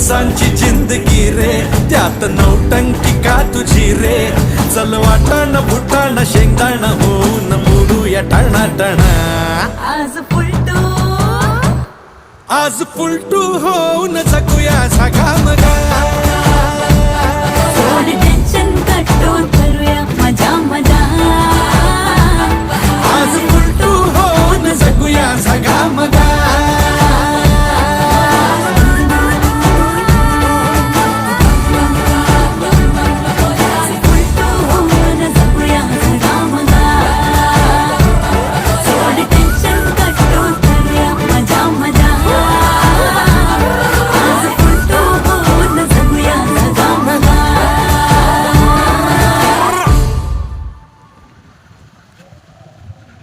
दिवसांची जिंदगी रे, त्यात नौटंकी का तुझी रे. चल वाटाण फुटाण शेंगदाण होऊन मोडूया टणा. आज पुलटू होऊन जगूया झगामगा. टेन्शन कटू